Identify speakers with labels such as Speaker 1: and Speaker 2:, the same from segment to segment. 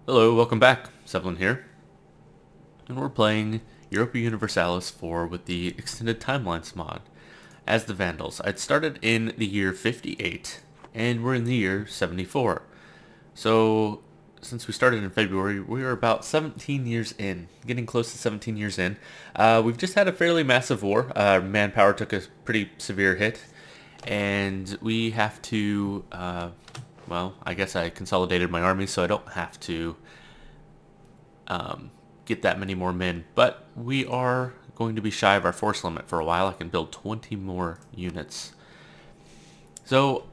Speaker 1: Hello, welcome back. Sevlin here. And we're playing Europa Universalis IV with the Extended Timelines mod as the Vandals. I'd started in the year 58, and we're in the year 74. So, since we started in February, we are about 17 years in, getting close to 17 years in. We've just had a fairly massive war. Manpower took a pretty severe hit, and we have to, well, I guess I consolidated my army so I don't have to get that many more men, but we are going to be shy of our force limit for a while. I can build 20 more units. So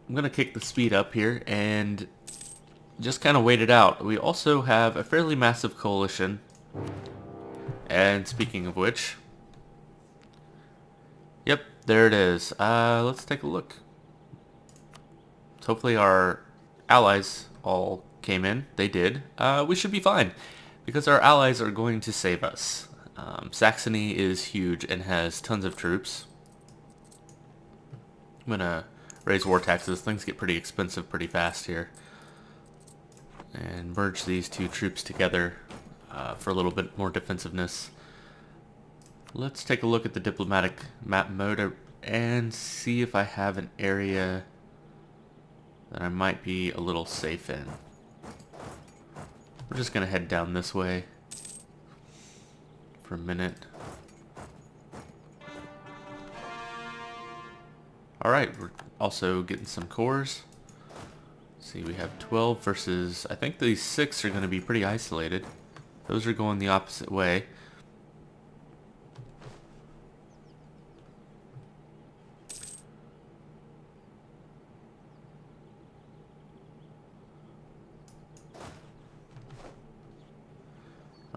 Speaker 1: I'm going to kick the speed up here and just kind of wait it out. We also have a fairly massive coalition. And speaking of which, yep, there it is. Let's take a look. So hopefully our allies all came in. They did. We should be fine because our allies are going to save us. Saxony is huge and has tons of troops. I'm going to raise war taxes. Things get pretty expensive pretty fast here. And merge these two troops together for a little bit more defensiveness. Let's take a look at the diplomatic map mode and see if I have an area that I might be a little safe in. We're just going to head down this way for a minute. Alright, we're also getting some cores. See, we have 12 versus, I think these 6 are going to be pretty isolated. Those are going the opposite way.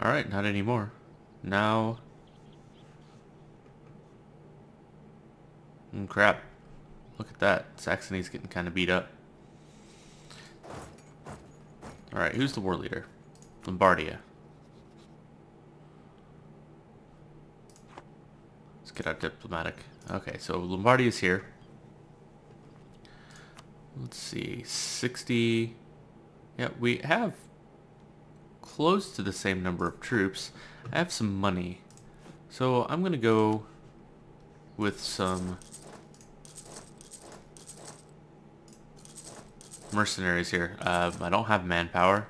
Speaker 1: Alright, not anymore. Now... crap. Look at that. Saxony's getting kind of beat up. Alright, who's the war leader? Lombardia. Let's get our diplomatic. Okay, so Lombardia's here. Let's see, 60... Yeah, we have close to the same number of troops. I have some money. So I'm going to go with some mercenaries here. I don't have manpower.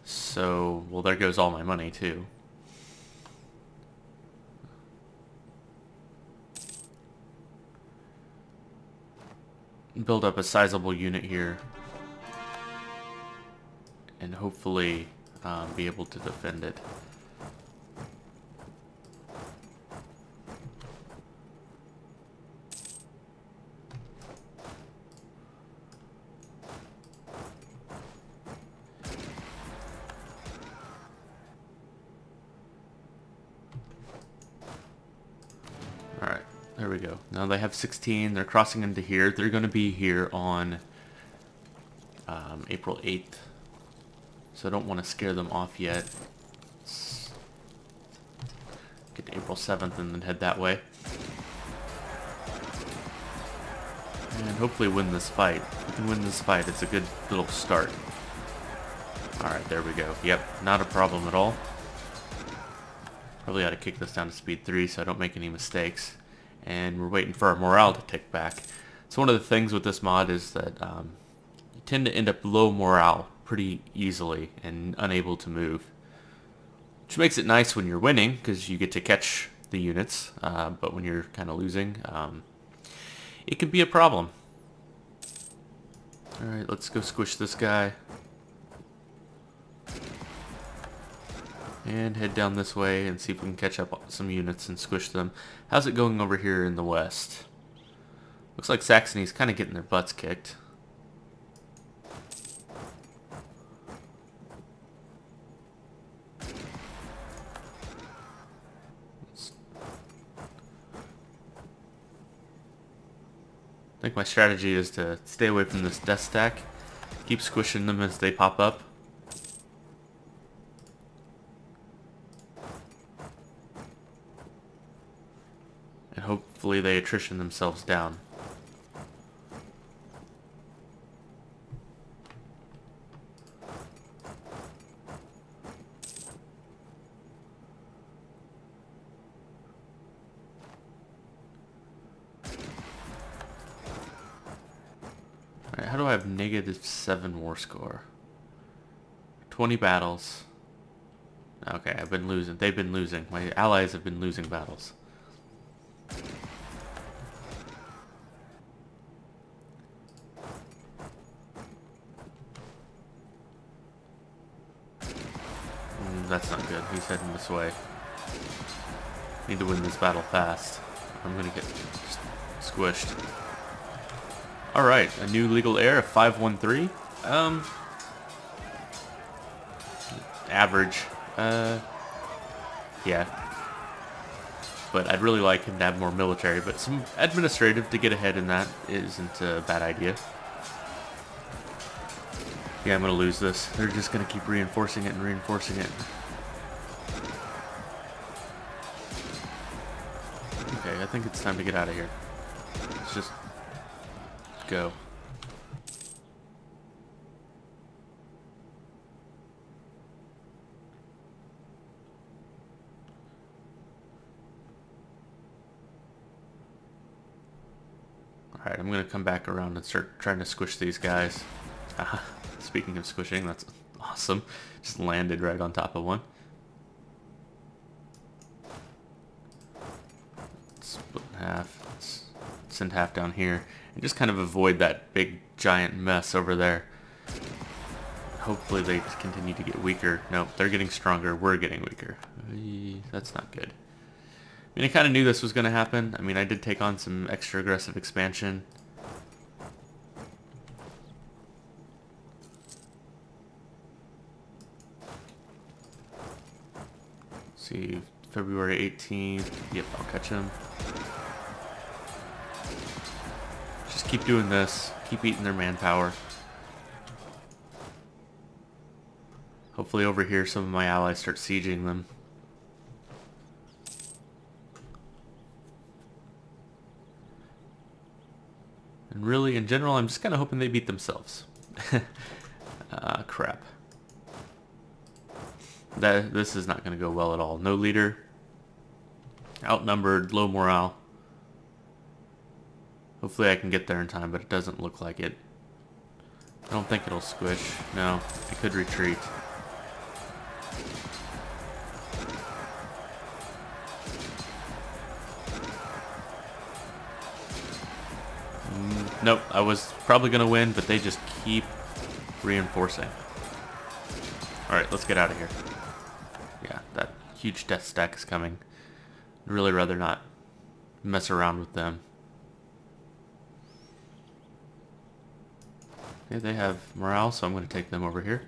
Speaker 1: So, well, there goes all my money too. Build up a sizable unit here. And hopefully be able to defend it. Alright, there we go. Now they have 16. They're crossing into here. They're going to be here on April 8th. So I don't want to scare them off yet. Let's get to April 7th and then head that way. And hopefully win this fight. If we can win this fight, it's a good little start. Alright, there we go. Yep, not a problem at all. Probably ought to kick this down to speed 3 so I don't make any mistakes. And we're waiting for our morale to tick back. So one of the things with this mod is that you tend to end up low morale pretty easily and unable to move. Which makes it nice when you're winning because you get to catch the units. But when you're kind of losing, it can be a problem. Alright, let's go squish this guy. And head down this way and see if we can catch up some units and squish them. How's it going over here in the west? Looks like Saxony's kind of getting their butts kicked. I think my strategy is to stay away from this death stack. Keep squishing them as they pop up. And hopefully they attrition themselves down. How do I have -7 war score? 20 battles. Okay, I've been losing. They've been losing. My allies have been losing battles. That's not good. He's heading this way. Need to win this battle fast. I'm gonna get just squished. Alright, a new legal heir of 513. Average. Yeah. But I'd really like him to have more military, but some administrative to get ahead in that isn't a bad idea. Yeah, I'm gonna lose this. They're just gonna keep reinforcing it and reinforcing it. Okay, I think it's time to get out of here. Let's just go. Alright, I'm gonna come back around and start trying to squish these guys. Speaking of squishing, that's awesome. Just landed right on top of one. Split in half. Let's send half down here. And just kind of avoid that big giant mess over there. Hopefully they continue to get weaker. Nope, they're getting stronger. We're getting weaker. That's not good. I mean, I kind of knew this was going to happen. I mean, I did take on some extra aggressive expansion. See, February 18th. Yep, I'll catch him. Just keep doing this. Keep eating their manpower. Hopefully over here some of my allies start sieging them. And really, in general, I'm just kind of hoping they beat themselves. Crap. This is not going to go well at all. No leader. Outnumbered, low morale. Hopefully I can get there in time, but it doesn't look like it. I don't think it'll squish. No, it could retreat. Nope, I was probably going to win, but they just keep reinforcing. Alright, let's get out of here. Yeah, that huge death stack is coming. I'd really rather not mess around with them. Okay, they have morale, so I'm going to take them over here.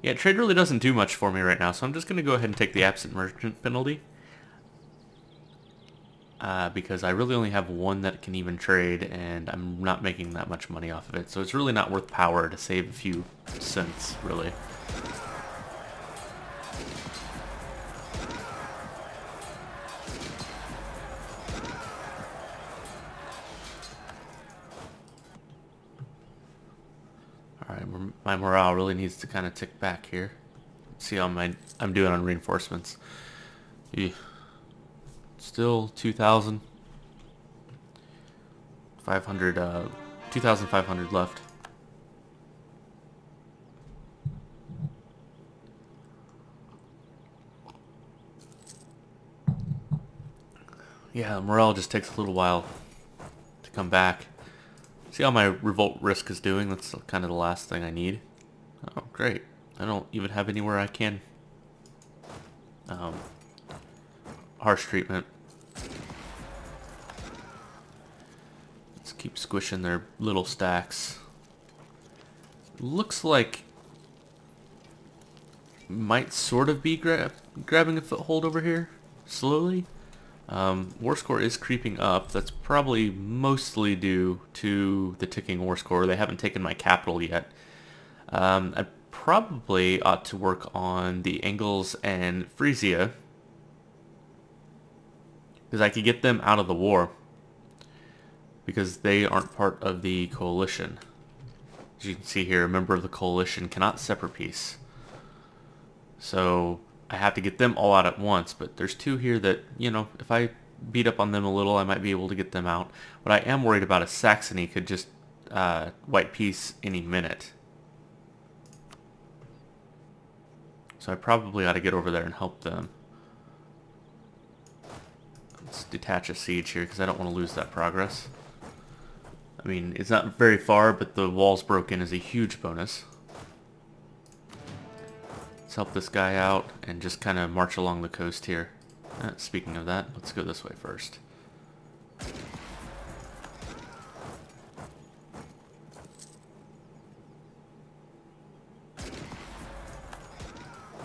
Speaker 1: Yeah, trade really doesn't do much for me right now, so I'm just going to go ahead and take the absent merchant penalty. Because I really only have one that can even trade, and I'm not making that much money off of it. So it's really not worth power to save a few cents, really. Alright, my morale really needs to kind of tick back here. Let's see how I'm doing on reinforcements. Still 2,000. 2,500 left. Yeah, morale just takes a little while to come back. See how my revolt risk is doing? That's kind of the last thing I need. Oh, great. I don't even have anywhere I can harsh treatment. Let's keep squishing their little stacks. Looks like might sort of be grabbing a foothold over here slowly. War score is creeping up. That's probably mostly due to the ticking war score. They haven't taken my capital yet. I probably ought to work on the Angles and Frisia, because I could get them out of the war, because they aren't part of the coalition. As you can see here, a member of the coalition cannot separate peace. So I have to get them all out at once, but there's two here that, you know, if I beat up on them a little, I might be able to get them out. What I am worried about is Saxony could just white peace any minute. So I probably ought to get over there and help them. Let's detach a siege here because I don't want to lose that progress. I mean, it's not very far, but the walls broken is a huge bonus. Let's help this guy out and just kind of march along the coast here. Speaking of that, let's go this way first.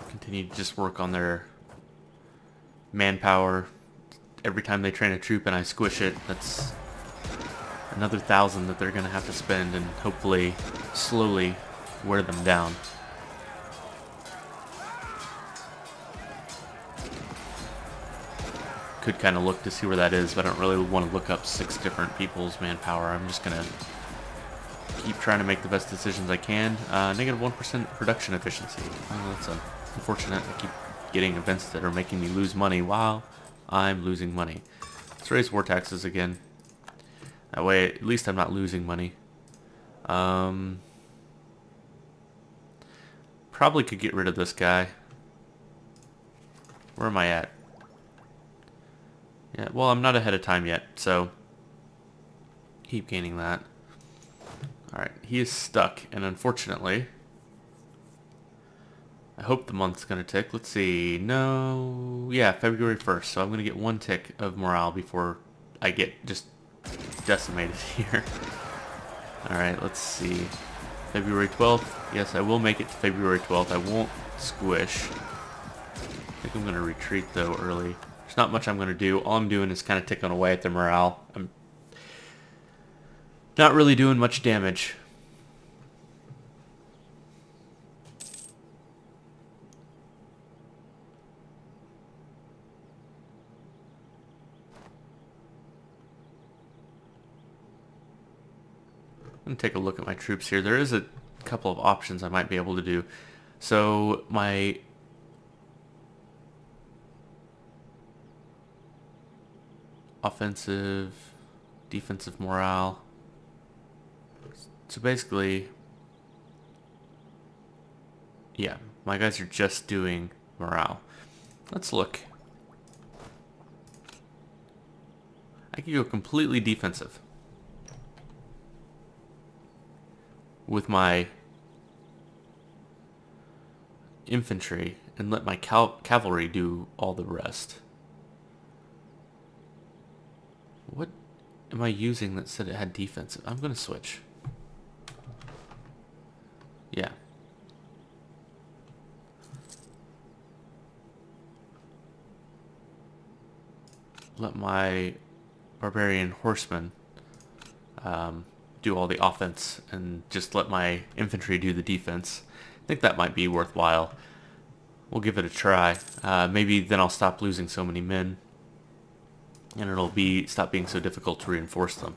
Speaker 1: Continue to just work on their manpower. Every time they train a troop and I squish it, that's another 1,000 that they're going to have to spend, and hopefully slowly wear them down. Could kind of look to see where that is, but I don't really want to look up 6 different people's manpower. I'm just going to keep trying to make the best decisions I can. Negative 1% production efficiency. Oh, that's unfortunate. I keep getting events that are making me lose money while I'm losing money. Let's raise war taxes again. That way, at least I'm not losing money. Probably could get rid of this guy. Where am I at? Yeah, well, I'm not ahead of time yet, so keep gaining that. Alright, he is stuck, and unfortunately, I hope the month's going to tick. Let's see. No, yeah, February 1st, so I'm going to get 1 tick of morale before I get just decimated here. Alright, let's see. February 12th. Yes, I will make it to February 12th. I won't squish. I think I'm going to retreat, though, early. There's not much I'm going to do. All I'm doing is kind of ticking away at the morale. I'm not really doing much damage. I'm going to take a look at my troops here. There is a couple of options I might be able to do. So my offensive, defensive morale. So basically, yeah, my guys are just doing morale. Let's look. I could go completely defensive with my infantry and let my cavalry do all the rest. What am I using that said it had defensive? I'm going to switch. Yeah. Let my barbarian horsemen do all the offense and just let my infantry do the defense. I think that might be worthwhile. We'll give it a try. Maybe then I'll stop losing so many men, and it'll stop being so difficult to reinforce them.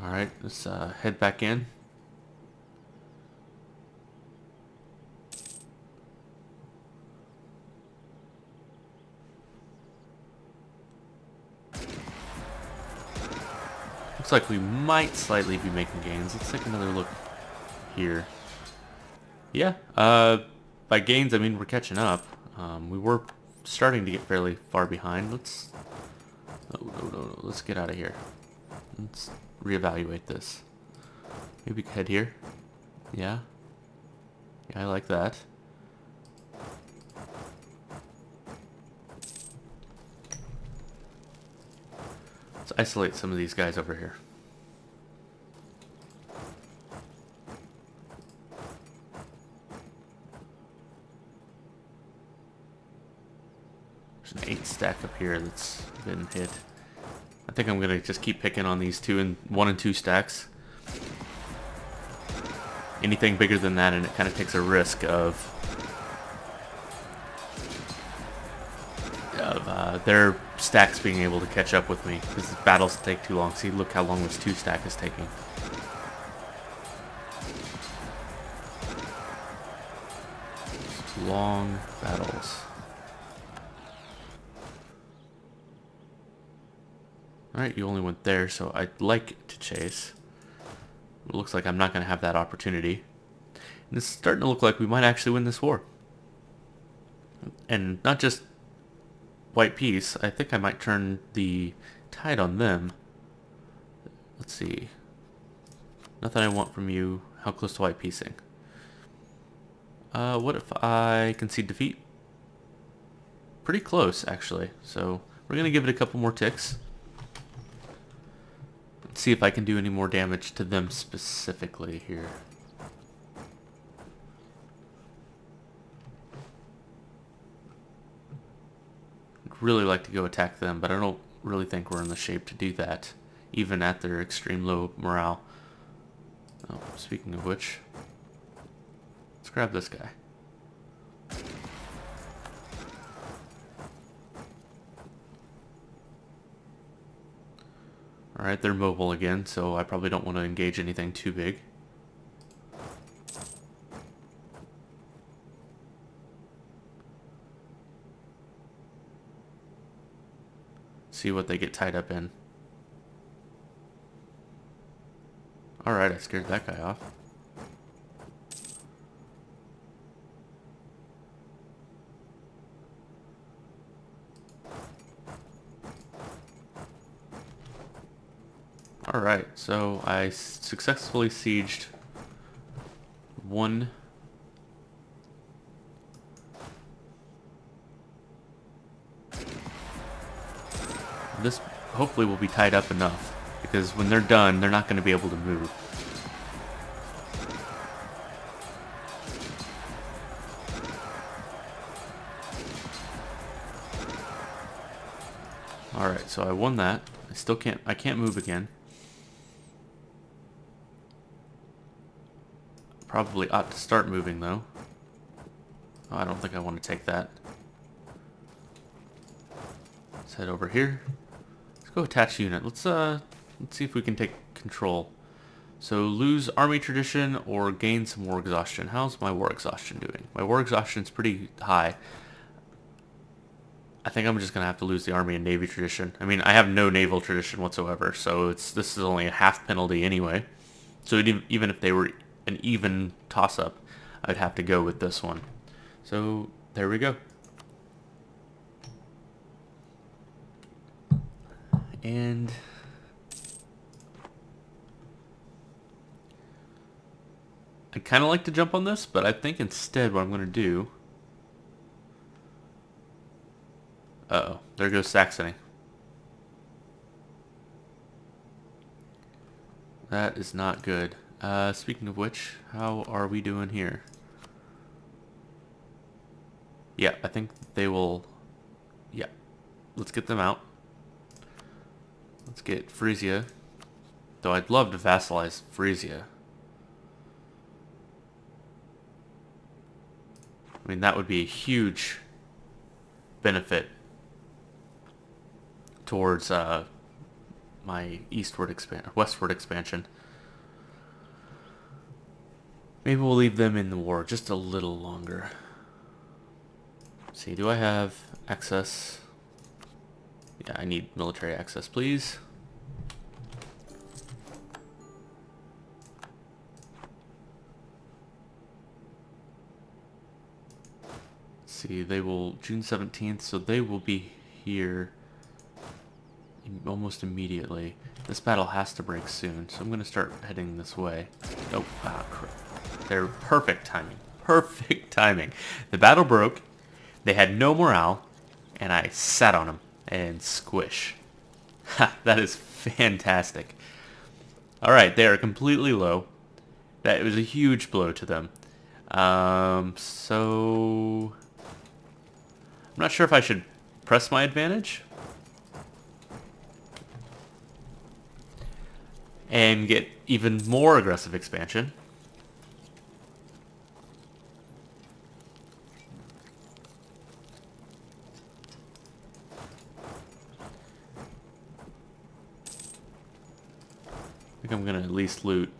Speaker 1: Alright, let's head back in. Looks like we might slightly be making gains. Let's take another look here. Yeah, by gains I mean we're catching up. We were starting to get fairly far behind. Let's... No. Let's get out of here. Let's reevaluate this. Maybe we can head here. Yeah. Yeah, I like that. Let's isolate some of these guys over here. There's an 8 stack up here that's been hit. I think I'm gonna just keep picking on these 1 and 2 stacks. Anything bigger than that, and it kind of takes a risk of their stacks being able to catch up with me, because the battles take too long. See, look how long this 2 stack is taking. long battles. Alright, you only went there, so I'd like to chase. It looks like I'm not going to have that opportunity. And it's starting to look like we might actually win this war. And not just white peace, I think I might turn the tide on them. Let's see. Nothing I want from you. How close to white peacing? What if I concede defeat? Pretty close, actually. So we're going to give it a couple more ticks. Let's see if I can do any more damage to them specifically here. I'd really like to go attack them, but I don't really think we're in the shape to do that, even at their extreme low morale. Oh, speaking of which, let's grab this guy. Alright, they're mobile again, so I probably don't want to engage anything too big. See what they get tied up in. Alright, I scared that guy off. Alright, so I successfully sieged one. This hopefully will be tied up enough, because when they're done, they're not going to be able to move. Alright, so I won that. I can't move again. Probably ought to start moving though. Oh, I don't think I want to take that. Let's head over here. Let's go attach unit. Let's see if we can take control. So lose army tradition or gain some war exhaustion. How's my war exhaustion doing? My war exhaustion's pretty high. I think I'm just gonna have to lose the army and navy tradition. I mean, I have no naval tradition whatsoever, so this is only a half penalty anyway. So even if they were an even toss-up, I'd have to go with this one. So there we go. And I'd kind of like to jump on this, but I think instead what I'm going to do... Uh-oh, there goes Saxony. That is not good. Speaking of which, how are we doing here? Yeah, I think they will... Yeah, let's get them out. Let's get Frisia. Though I'd love to vassalize Frisia. I mean, that would be a huge benefit towards my westward expansion. Maybe we'll leave them in the war just a little longer. Let's see, do I have access? Yeah, I need military access, please. Let's see, they will June 17th, so they will be here almost immediately. This battle has to break soon, so I'm going to start heading this way. Oh, ah, crap. They're perfect timing. Perfect timing. The battle broke, they had no morale, and I sat on them and squish. Ha, that is fantastic. Alright, they are completely low. That was a huge blow to them. So... I'm not sure if I should press my advantage and get even more aggressive expansion. I think I'm gonna at least loot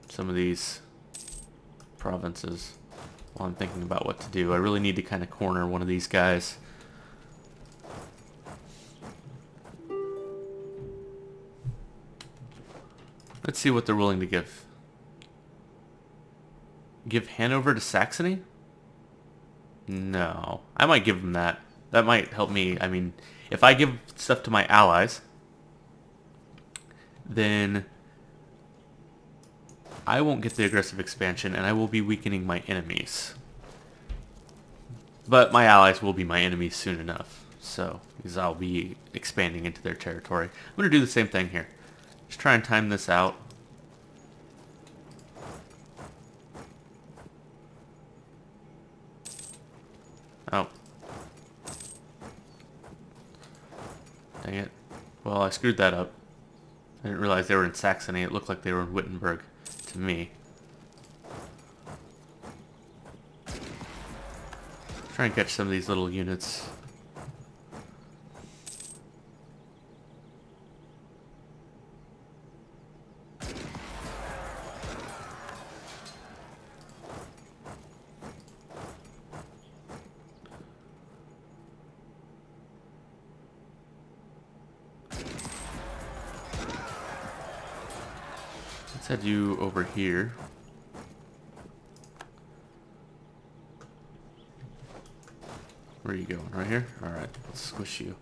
Speaker 1: some of these provinces. while I'm thinking about what to do. I really need to kind of corner one of these guys. Let's see what they're willing to give. Give Hanover to Saxony? No. I might give them that. That might help me. I mean, if I give stuff to my allies, then I won't get the aggressive expansion, and I will be weakening my enemies. But my allies will be my enemies soon enough, so, because I'll be expanding into their territory. I'm going to do the same thing here. Just try and time this out. Oh. Dang it. Well, I screwed that up. I didn't realize they were in Saxony. It looked like they were in Wittenberg to me. Try and catch some of these little units. Let's head you over here. Where are you going? Right here? Alright, let's squish you.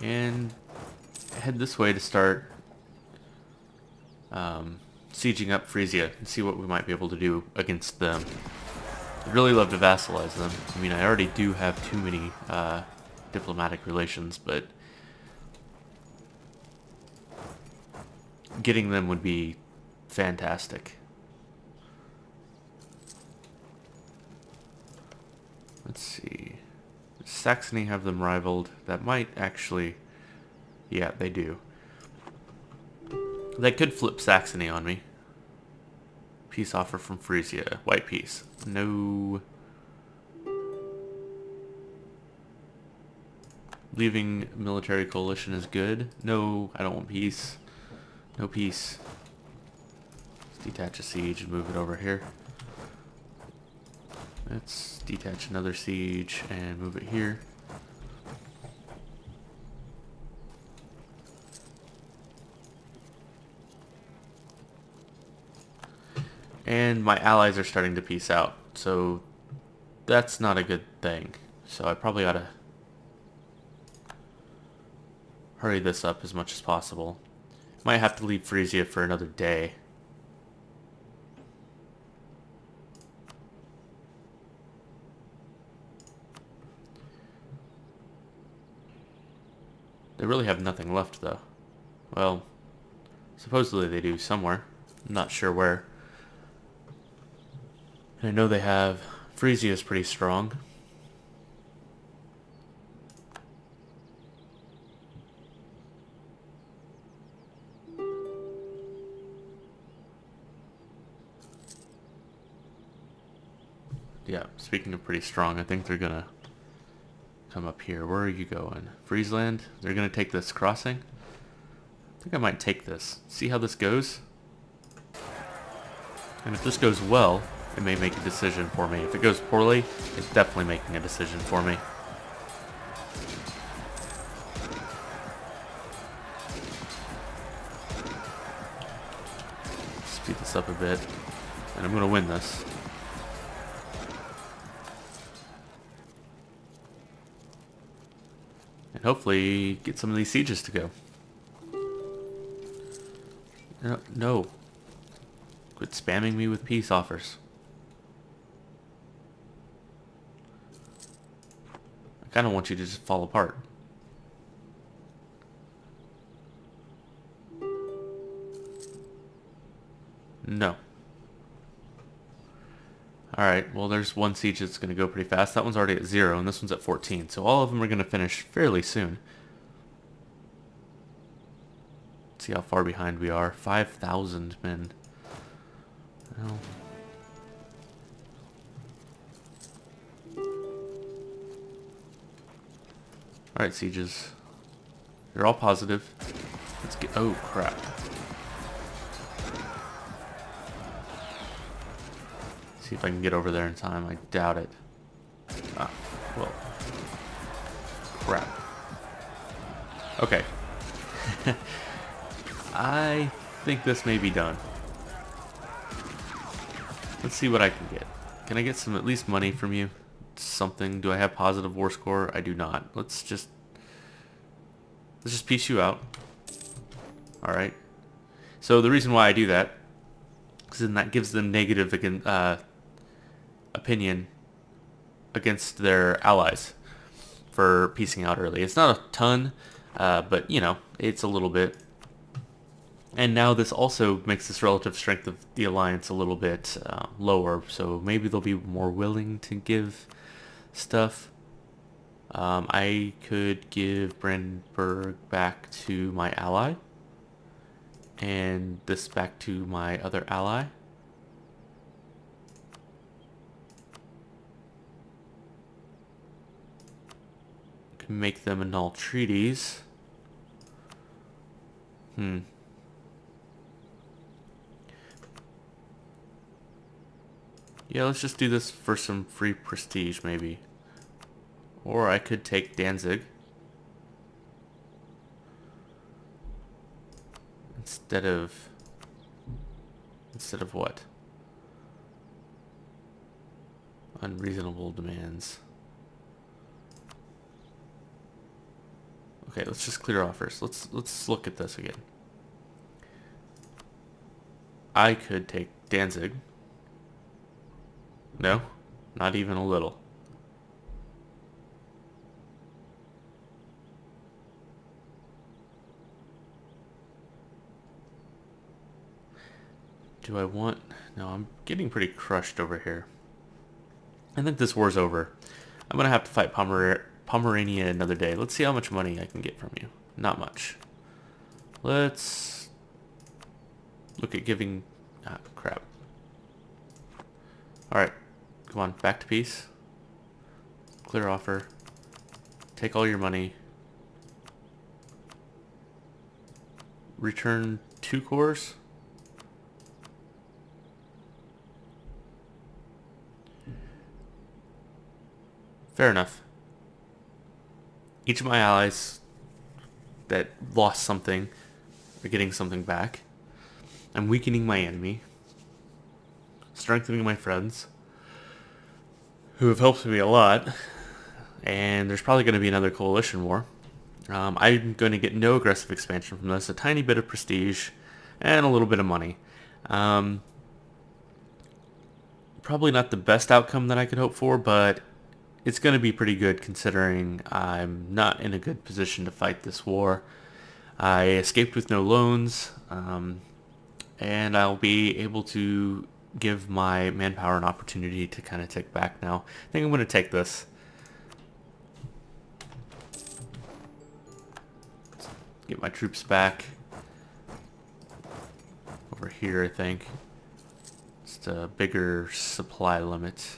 Speaker 1: And head this way to start sieging up Frisia and see what we might be able to do against them. I'd really love to vassalize them. I mean, I already do have too many diplomatic relations, but getting them would be fantastic. Let's see. Does Saxony have them rivaled? That might actually... Yeah, they do. They could flip Saxony on me. Peace offer from Frisia. White peace. No. Leaving military coalition is good. No, I don't want peace. No peace. Let's detach a siege and move it over here. Let's detach another siege and move it here. And my allies are starting to peace out, so that's not a good thing. So I probably ought to hurry this up as much as possible. Might have to leave Frisia for another day. They really have nothing left, though. Well, supposedly they do somewhere. I'm not sure where. And I know they have... Frisia is pretty strong. Yeah, speaking of pretty strong, I think they're gonna come up here. Where are you going? Friesland? They're gonna take this crossing? I think I might take this. See how this goes? And if this goes well, it may make a decision for me. If it goes poorly, it's definitely making a decision for me. Speed this up a bit. And I'm gonna win this. And hopefully get some of these sieges to go. No. Quit spamming me with peace offers. I kind of want you to just fall apart. No. Alright, well there's one siege that's going to go pretty fast. That one's already at 0, and this one's at 14. So all of them are going to finish fairly soon. Let's see how far behind we are. 5,000 men. Well... Alright, sieges. You're all positive. Let's get... Oh, crap. See if I can get over there in time. I doubt it. Ah, well. Crap. Okay. I think this may be done. Let's see what I can get. Can I get some at least money from you? Something. Do I have positive war score? I do not. Let's just piece you out. Alright. So the reason why I do that is then that gives them negative opinion against their allies for piecing out early. It's not a ton, but you know, it's a little bit. And now this also makes this relative strength of the alliance a little bit lower, so maybe they'll be more willing to give stuff. I could give Brandenburg back to my ally, and this back to my other ally. Can make them annul treaties. Yeah, let's just do this for some free prestige, maybe. Or I could take Danzig. Instead of what? Unreasonable demands. Okay, let's just clear offers. Let's look at this again. I could take Danzig. No, not even a little. Do I want... No, I'm getting pretty crushed over here. I think this war's over. I'm going to have to fight Pomerania another day. Let's see how much money I can get from you. Not much. Let's look at giving... Ah, crap. Alright. Come on, back to peace. Clear offer. Take all your money. Return 2 cores. Fair enough. Each of my allies that lost something are getting something back. I'm weakening my enemy. Strengthening my friends, who have helped me a lot. And there's probably going to be another coalition war. I'm going to get no aggressive expansion from this. A tiny bit of prestige and a little bit of money. Probably not the best outcome that I could hope for, but it's going to be pretty good considering I'm not in a good position to fight this war. I escaped with no loans, and I'll be able to give my manpower an opportunity to kind of take back now. I think I'm going to take this. Get my troops back. Over here, I think. Just a bigger supply limit.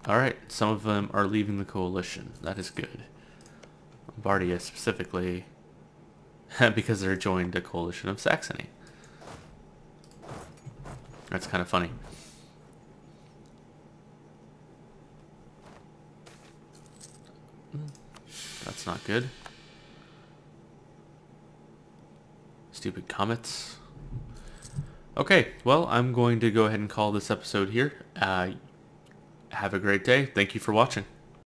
Speaker 1: Alright, some of them are leaving the coalition. That is good. Lombardia specifically, because they're joined a coalition of Saxony. That's kind of funny. That's not good. Stupid comets. Okay, well, I'm going to go ahead and call this episode here. Have a great day. Thank you for watching.